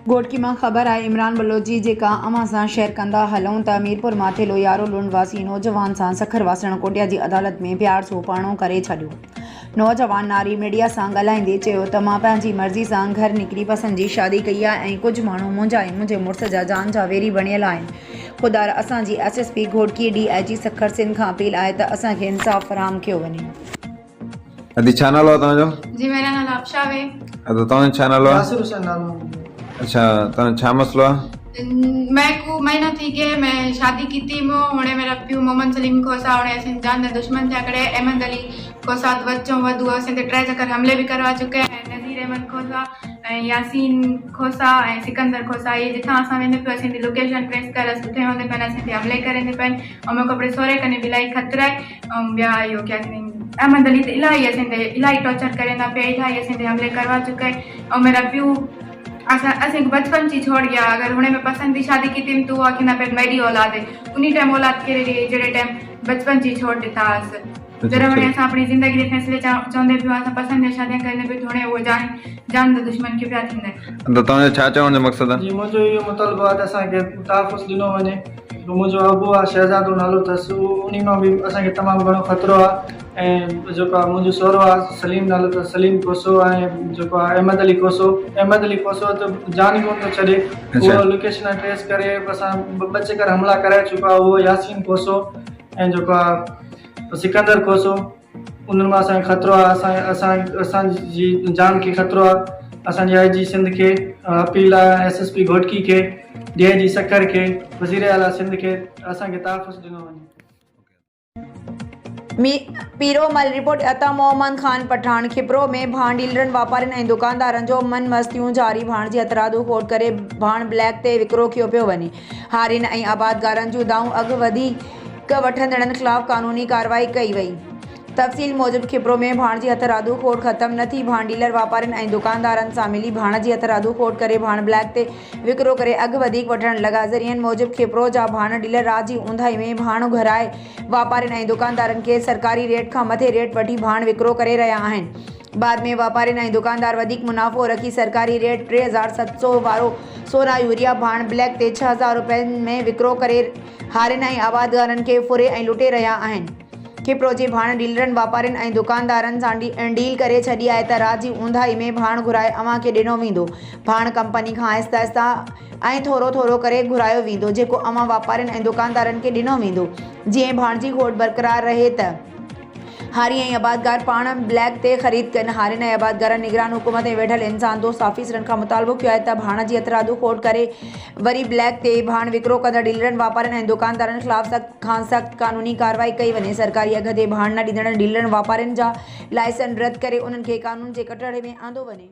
घोटकी में खबर है इमरान बलोची जेका अमा सां शेयर कंदा हलूं त मीरपुर माथे लोयारो लुंडवासी नौजवान सां सखर वासण कोटिया जी अदालत में प्यार सोपाणो करे छॾियो। नौजवान नारी मीडिया सां ॻाल्हाईंदे चयो त मां पंहिंजी मर्ज़ी सां घर निकिरी पसंद जी शादी कई आहे ऐं कुझु माण्हू मुंहिंजा ऐं मुंहिंजे मुड़ुस जा जान जा वेरी बणियल आहिनि। ख़ुदा असांजी SSP घोटकी DIG सखर सिंध खां अपील आहे त असांखे इंसाफ़ फराहम कयो वञे। अदी छा नालो आहे तव्हांजो? जी मेरा नाम आबशा है। तव्हांजो छा नालो आहे? यासिर हुसैन नालो है। अच्छा, तव्हांजो छा मसलो आहे? मैं को महीना थी गए मैं शादी की थी हुणे मेरा प्यू मोहम्मद सलीम खोसा हुणे असीं जान दुश्मन थिया करे अहमद अली खोसा वचो वधू असीं ते 3 चक्कर हमले भी करवा चुके हैं। नज़ीर अहमद खोसा यासीन खोसा सिकंदर खोसा ये जिथा असां वेंदे पियो असीं लोकेशन ट्रेस कर सुठे होंदे पे असीं ते हमले करेंदे पे और मैं कपड़े सोरे कने बिलाई खतरा है बिया यो क्या करें अहमद अली ते इलाही असीं ते इलाही टॉर्चर करेंदा पे इलाही असीं ते हमले करवा चुके हैं। और मेरा प्यू असें बचपन से छोड़ गया। अगर हुणे में पसंद की शादी की थी तो आखिना पे मेरी औलाद है उन्हीं टाइम औलाद के जड़े टाइम बचपन से छोड़ देता जरा हुणे असां अपनी जिंदगी के फैसले चाहंदे पियो असां पसंद शादी करने पे हुणे वो जान दुश्मन के पिया थींदा। त तव्हांजो छा चवण जो मक़सदु आहे? जी मुझे ये मुतलबो आहे त असांखे तहफ़ुज़ ॾिनो वञे। मुंहिंजो अबू आहे शहज़ादो नालो अथसि उन मां बि असांखे तमामु घणो ख़तरो आहे। ऐं जेको आहे मुंहिंजो सहुरो आहे सलीम नालो अथसि सलीम कोसो ऐं जेको आहे अहमद अली कोसो त जान ई कोन थो छॾे। उहो लोकेशन ट्रेस करे असां 2 चक्कर हमला कराए चुका आहे। उहो यासीन कोसो ऐं जेको आहे सिकंदर कोसो उन्हनि मां असांखे ख़तरो आहे। असांजी जान खे ख़तरो आहे। असांजी IG सिंध के अपील आहे SSP घोटकी के DIG सखर के वज़ीर आला सिंध के असांखे तहफ़ुज़ ॾिनो वञे। पीरोमल रिपोर्ट अता मोहम्मद खान पठान। खिपरो में भाण डीलरनि वापारियुनि ऐं दुकानदारनि जो मन मस्तियूं जारी। भाण जी हथरादू खोट करे भाण ब्लैक ते विकिरो कयो पियो वञे। हारियुनि ऐं आबादगारनि जूं दाऊं अघु वधीक वठंदड़नि ख़िलाफ़ कानूनी कार्रवाई कई वई। तफ़सील मूजिब खिपरो में भाण जी हथरादू खोट ख़त्म न थी। भाण डीलर वापारियुनि ऐं दुकानदारनि सां मिली भाण जी हथरादू खोट करे भाण ब्लैक ते विकिरो करे अघु वधीक वठण लॻा। ज़रियनि मूजिब खिपरो जा भाण डीलर रात जी ऊंधाई में भाण घुराए वापारियुनि ऐं दुकानदारनि खे सरकारी रेट खां मथे रेट वठी भाण विकिरो करे रहिया आहिनि। बाद में वापारियुनि ऐं दुकानदार वधीक मुनाफ़ो रखी सरकारी रेट 3700 वारो सोना यूरिया भाण ब्लैक ते 6000 रुपयनि में विकिरो करे हारियुनि ऐं आबादगारनि खे फुरे ऐं लुटे रहिया आहिनि। खिपरो जे भाण डीलरनि वापारियुनि ऐं दुकानदारनि सां डील करे छॾी आहे त रात जी ऊंधाई में भाण घुराए अव्हां खे ॾिनो वेंदो। भाण कंपनी खां आहिस्ता आहिस्ता ऐं थोरो थोरो करे घुरायो वेंदो जेको अव्हां वापारियुनि ऐं दुकानदारनि खे ॾिनो वेंदो। जीअं भाण जी खोट बरक़रार रहे त हारी ऐं आबादगार पाण ब्लैक ते ख़रीद कनि। हारियुनि ऐं आबादगारनि निगरान हुकूमत ऐं वेठल इंसान दोस्त ऑफिसरनि खां मुतालबो कयो आहे त भाण जी हथरादू खोट करे वरी ब्लैक ते भाण विकिरो कंदड़ डीलरनि वापारियुनि ऐं दुकानदारनि ख़िलाफ़ सख़्त खां सख़्त कानूनी कार्रवाई कई वञे। सरकारी अघ ते भाण न ॾींदड़ डीलरनि वापारियुनि जा लाइसेंस रद्द करे उन्हनि खे कानून जे कटहरे में आंदो वञे।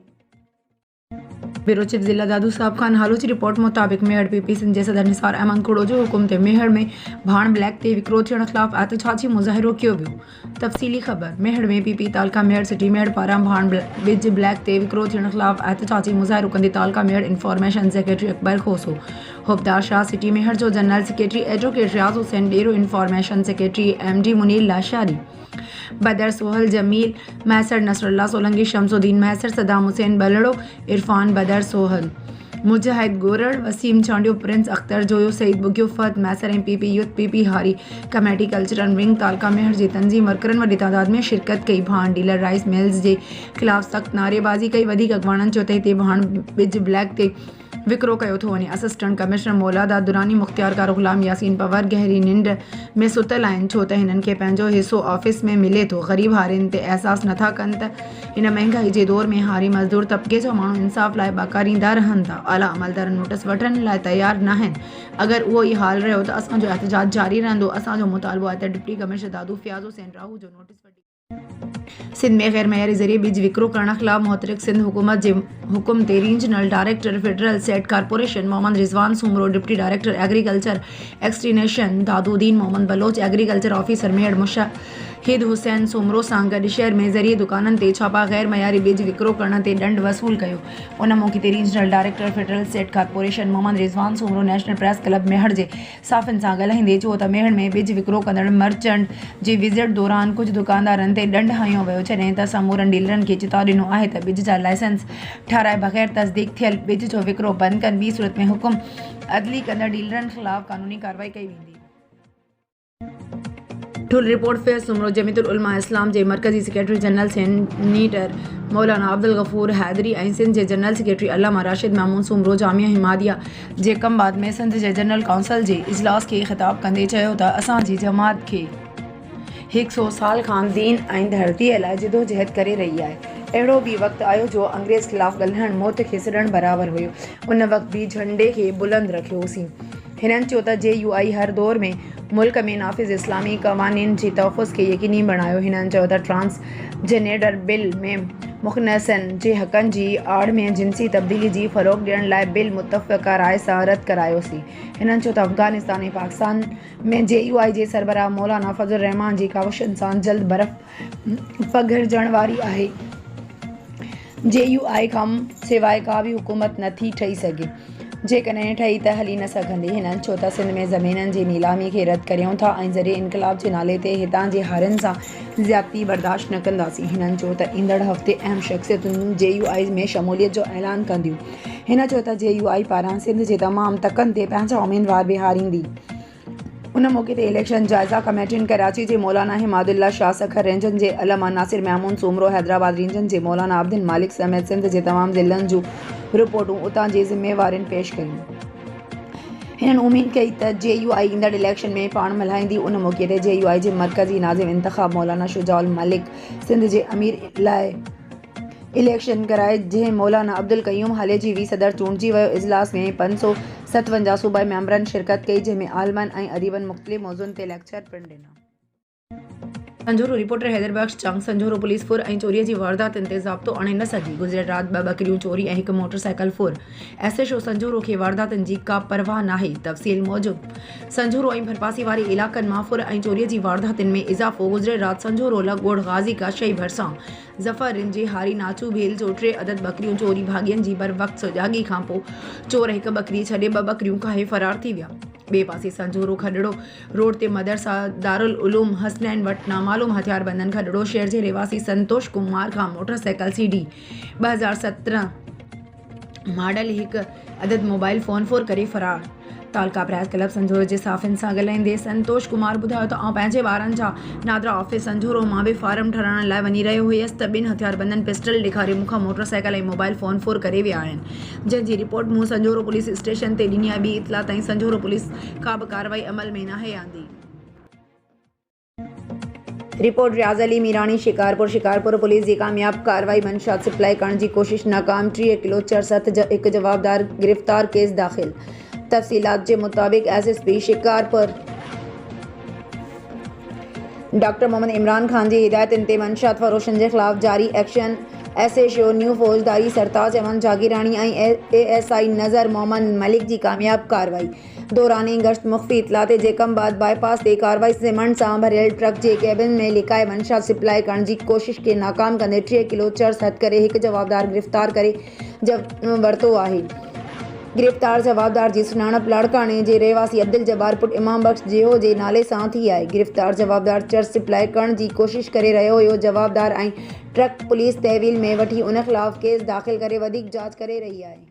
ब्यूरो चीफ ज़िला दादू साहब खान हालू जी रिपोर्ट मुताबिक मेहर PP सिंध जे सदर निसार अहमद खुड़ो जो हुकुम ते मेहर में भाण ब्लैक ते विकिरो थियण ख़िलाफ़ एहतजाजी मुज़ाहिरो कयो वियो। तफ़सीली ख़बर मेहर में PP तालका मेहर सिटी मेहर पारां भाण बिज ब्लैक ते विकिरो थियण ख़िलाफ़ एहतजाजी मुज़ाहिरो कंदे तालका मेहर इंफॉर्मेशन सेक्रेटरी अकबर खोसो, हुबदार शाह सिटी मेहर जो general secretary advocate Riaz Hussain Dero information secretary MD Munir Lashari, Badar Sohal Jamil Maisar Nasrullah Solangi Shamsuddin Maisar Saddam Hussain Balado Irfan Badar Sohal Mujahid Gorar Waseem Chandio Prince Akhtar Joyo Saeed Bugio फत मैसर ऐं PP यूथ PP हारी कमेटी कल्चरल विंग तालका मेहर जी तंज़ीम वर्करनि वॾी तादाद में शिरकत कई। भाण डीलर राइस मिल्स जे ख़िलाफ़ सख़्त नारेबाज़ी कई। वधीक अॻवाननि चयो त हिते भाण बिज ब्लैक ते विकिरो कयो थो वञे। Assistant commissioner मौलादा Durrani Mukhtiar car ग़ुलाम यासीन पवर गहरी निंड में सुतल आहिनि छो त हिननि खे पंहिंजो हिसो ऑफिस में मिले थो। ग़रीब हारियुनि ते एहसास नथा कनि त हिन महांगाई जे दौर में हारी मज़दूर तबिके जा माण्हू इंसाफ़ लाइ बाकारींदा रहनि था। आला अमलदार नोटिस वठण लाइ तयार न आहिनि। अगरि उहो ई हाल रहियो त असांजो एहतजाज जारी रहंदो। असांजो मुतालबो आहे त डिप्टी कमिश्नर दादू फ़ियाज़ हुसैन राहू जो नोटिस वठी सिंध में गैर मयारी ज़रिए बीज विकिरो करण ख़िलाफ़ मुहतरिक सिंध हुकूमत जे हुकुम ते regional director federal seed corporation Mohammad Rizwan Soomro, deputy director agriculture extension दादुद्दीन मोहम्मद बलोच, एग्रीकल्चर ऑफिसर मेहर हिद हुसैन सुमरो सां गॾु शहर में ज़रिए दुकाननि ते छापा गैर मयारी बिज विकिरो करण ते दंड वसूल कयो। उन मौक़े ते regional director federal state corporation Mohammad Rizwan Soomro national press club Mehar जे साफ़िन सां ॻाल्हाईंदे चयो त मेहड़ में बिज विकिरो कंदड़ मर्चेंट जी विज़िट दौरान कुझु दुकानदारनि ते दंड हयो वियो, जॾहिं त समूरनि डीलरनि खे चिताव ॾिनो आहे त बिज जा लाइसेंस ठाराए बग़ैर तस्दीक थियल बिज जो विकिरो बंदि कनि। ॿी सूरत में हुकुम अदली कंदड़ डीलरनि ख़िलाफ़ कानूनी कार्रवाई कई वेंदी। ठुल रिपोर्ट फेयर सुमरो जमीयतुल उलमा इस्लाम जे मरकज़ी सेक्रेटरी जनरल सेनेटर मौलाना अब्दुल गफूर हैदरी ऐं सिंध जे जनरल सेक्रेटरी अल्लामा राशिद मामून सुमरो जामिया हिमादिया जे कमबाद में सिंध जे जनरल काउंसिल जे इजलास खे ख़िताब कंदे चयो त असांजी जमात खे 100 साल खां दीन ऐं धरतीअ लाइ जिदोजहद करे रही आहे। अहिड़ो बि वक़्तु आयो जो अंग्रेज़ ख़िलाफ़ ॻाल्हाइण मौत खे सिड़ण बराबरि हुयो। उन वक़्तु बि झंडे खे बुलंद रखियोसीं। हिननि चयो त JUI हर दौर में मुल्क में नाफ़िज़ इस्लामी क़वानीन जी तहफ़्फ़ुज़ खे यकीनी बणायो। हिननि चयो त ट्रांसजेंडर बिल में मुख़नसनि जे हक़नि जी आड़ में जिनसी तब्दीली जी फ़रोग़ ॾियण लाइ बिल मुतफ़क़ा राय सां रद्द करायोसीं। हिननि चयो त अफ़गानिस्तान ऐं पाकिस्तान में JUI जे सरबराह मौलाना फज़लुर रहमान जी काविशुनि सां जल्द बर्फ़ पघिरजण वारी आहे। JUI खां सवाइ का बि हुकूमत नथी ठही सघे, जेकॾहिं ठही त हली न सघंदी। हिननि चयो त सिंध में ज़मीननि जी नीलामी खे रद्द करियूं था ऐं ज़रिए इनक़लाब जे नाले ते हितां जे हारियुनि सां ज़्यादती बर्दाश्त न कंदासीं। हिननि चयो त ईंदड़ हफ़्ते अहम शख़्सियतूं JUI में शमूलियत जो ऐलान कंदियूं। हिन चयो त JUI पारां सिंध जे तमामु तकनि ते पंहिंजा उम्मीदवार बिहारींदी। उन मौक़े ते इलेक्शन जाइज़ा कमेटियुनि कराची जे मौलाना हिमादुल्ला शाह सखर रेंजन जे अल्लामा नासिर महमूद सुमरो हैदराबाद रीजन जे मौलाना अब्दुल मालिक समेत सिंध जे तमामु ज़िलनि जूं रिपोर्टूं उतां जे ज़िम्मेवारनि पेश कयूं। हिननि उमीद कई त JUI ईंदड़ इलेक्शन में पाण मल्हाईंदी। उन मौक़े ते JUI जे मरकज़ी नाज़िम इंतख़ाब मौलाना शुजाउल मलिक सिंध जे अमीर लाइ इलेक्शन कराए, जंहिं मौलाना अब्दुल क़यूम हाले जी सदर चूंडिजी वियो। इजलास में 557 सूबाई मेंबरनि शिरकत कई, जंहिंमें आलिमनि ऐं अदीबनि मुख़्तलिफ़ मौज़ुअनि ते लेक्चर पिणु ॾिना। संजोरो रिपोर्टर हैदर बख्श चंग संजोरो पुलिस फुर ऐं चोरीअ जी वारदातुनि ते ज़ाब्तो आणे न सघी। गुज़िरियल राति 2 बकरियूं चोरी ऐं 1 मोटरसाइकिल फुर। SHO संजोरो खे वारदातुनि जी का परवाह नाहे। तफ़सील मूजिबि संजोरो ऐं भरपासी वारे इलाक़नि मां फुर ऐं चोरीअ जी वारदातुनि में इज़ाफ़ो। गुज़िरियल राति संजोरो लॻोड़ गाज़ी काशई भरिसां ज़फ़र रिंजी हारी नाचू भेल जो 3 अदद बकरियूं चोरी भाॻियनि जी बर वक़्त सुजाॻी खां पोइ चोर 1 बकरी छॾे 2 बकरियूं खाए फ़रार थी विया। ॿिए पासे संजोरो खॾड़ो रोड ते मदरसा दारुल उलूम हसनैन वटि नामालूम हथियारबंदनि खॾड़ो शहर जे रहवासी संतोष कुमार खां मोटरसाइकिल CD 2017 मॉडल 1 अदद मोबाइल फ़ोन फोर करे फ़रार। तालका प्रेस क्लब संजोरो जे साफ़िन सां ॻाल्हाईंदे संतोष कुमार ॿुधायो त आउं पंहिंजे ॿारनि जा नादरा ऑफिस संजोरो मां बि फार्म ठाराइण लाइ वञी रहियो हुयसि त 2 हथियारबंदनि पिस्टल ॾेखारे मूंखां मोटरसाइकिल ऐं मोबाइल फ़ोन फोर करे विया आहिनि, जंहिंजी रिपोर्ट मूं संजोरो पुलिस स्टेशन ते ॾिनी आहे। ॿी इतला ताईं संजोरो पुलिस का बि कार्रवाई अमल में नाहे आंदी। रिपोर्ट रियाज़ अली मीरानी शिकारपुर पुलिस जी कामयाब कार्रवाई मंशात सप्लाई करण जी कोशिश नाकाम। 3 किलो चरसत हिकु जवाबदार गिरफ़्तार केस दाख़िल। तफ़सीलात जे मुताबिक़ SSP शिकारपुर डॉक्टर मोहम्मद इमरान खान जी हिदायतुनि ते मंशात फ़रोशनि जे ख़िलाफ़ जारी एक्शन। SHO न्यू फ़ौजदारी सरताज अमन जागीरानी ऐं ASI नज़र मोहम्मद मलिक जी कामयाब कार्रवाई। दौरानी गश्त मुख़्फ़ी इतला ते जेकमबाद बाईपास ते कार्रवाई सीमेंट सां भरियल ट्रक जे कैबिन में लिकाए मंशात सप्लाई करण जी कोशिश खे नाकाम कंदे 3 किलो चर्स हथ करे 1 जवाबदार गिरफ़्तार करे वरितो आहे। गिरफ़्तार जवाबदार जी सुञाणप लाड़काणे जे रहवासी अब्दुल जब्बार पुट इमाम बख्श जियो जे नाले सां थी आहे। गिरफ़्तार जवाबदार चर्स सप्लाई करण जी कोशिश करे रहियो हुयो। जवाबदार ऐं ट्रक पुलिस तहवील में वठी उन ख़िलाफ़ केस दाख़िल करे वधीक जांच करे रही आहे।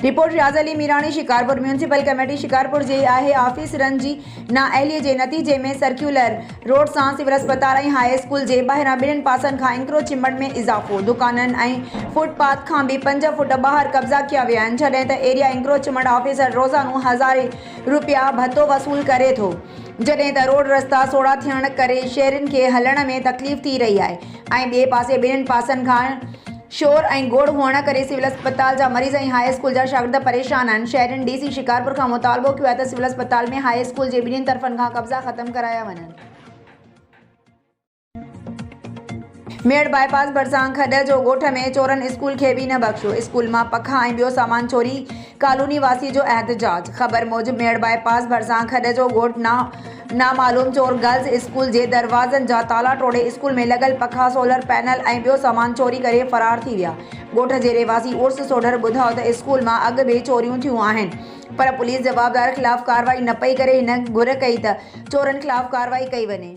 रिपोर्ट रियाज़ अली मीरानी शिकारपुर म्यूनिसिपल कमेटी शिकारपुर जे आहे ऑफिसरनि जी नाअहलीअ जे नतीजे में सर्कुलर रोड सां सिविल अस्पताल ऐं हाई स्कूल जे ॿाहिरां 2 पासनि खां इंक्रोचमेंट में इज़ाफ़ो। दुकाननि ऐं फुटपाथ खां बि 5 फुट ॿाहिरि कब्ज़ा कया विया आहिनि, जॾहिं त एरिया इंक्रोचमेंट ऑफिसर रोज़ानो 1000 रुपया भत्तो वसूल करे थो, जॾहिं त रोड रस्ता सोड़ा थियण करे शहरियुनि खे हलण में तकलीफ़ थी रही आहे। ऐं ॿिए पासे 2 पासनि खां शोर ऐं गोड़ हुअण करे सिविल अस्पताल जा मरीज़ ऐं हाई स्कूल जा शागिर्द परेशान आहिनि। शहरियुनि DC शिकारपुर खां मुतालबो कयो आहे त सिविल अस्पताल में हाई स्कूल जे 2 तरफ़नि खां कब्ज़ा ख़तम कराया वञनि। मेड़ बाईपास भरिसां खॾ जो ॻोठ में चोरनि स्कूल खे बि न बख़्शियो। स्कूल मां पखा ऐं ॿियो सामान चोरी, कॉलोनी वासी जो एहतजाज। ख़बर मूजिबि मेड़ बाईपास भरिसां खॾ जो ॻोठ नामालूम चोर गर्ल्स स्कूल जे दरवाज़नि जा ताला तोड़े स्कूल में लॻल पखा, सोलर पैनल ऐं ॿियो सामान चोरी करे फरार थी विया। ॻोठ जे रहवासी उर्स सोढर ॿुधायो त स्कूल मां अॻु बि चोरियूं थियूं आहिनि, पर पुलिस जवाबदार ख़िलाफ़ कार्रवाई न पई करे हिन घुर कई त चोरनि ख़िलाफ़ कार्रवाई कई वञे।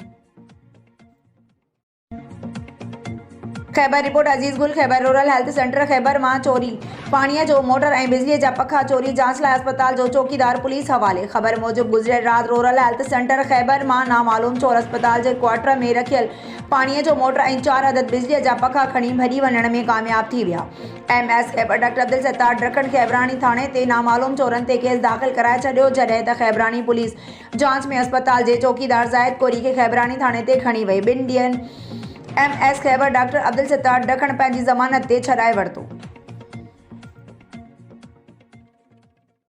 खैबर रिपोर्ट अजीज गुल। Khyber rural health centre Khyber मां चोरी, पाणीअ जो मोटर ऐं बिजलीअ जा पखा चोरी, जांच लाइ अस्पताल जो चौकीदार पुलिस हवाले। ख़बर मूजिबि गुज़िरियल राति रूरल हेल्थ सेंटर खैबर मां नामालूम चोर अस्पताल जे क्वार्टर में रखियल पाणीअ जो मोटर ऐं 4 अदद बिजलीअ जा पखा खणी भॼी वञण में कामयाब थी विया। MS खैबर डॉक्टर अब्दुल सत्तार ॾखण खैबरानी थाणे ते नामालूम चोरनि ते केस दाख़िल कराए छॾियो, जॾहिं त खैबरानी पुलिस जांच में अस्पताल जे चौकीदार ज़ाहिद कोरी खे खैबरानी थाणे ते खणी वई। 2 ॾींहनि MS खैबर डॉक्टर अब्दुल सत्तार ॾखण पंहिंजी ज़मानत ते छॾाए वरितो।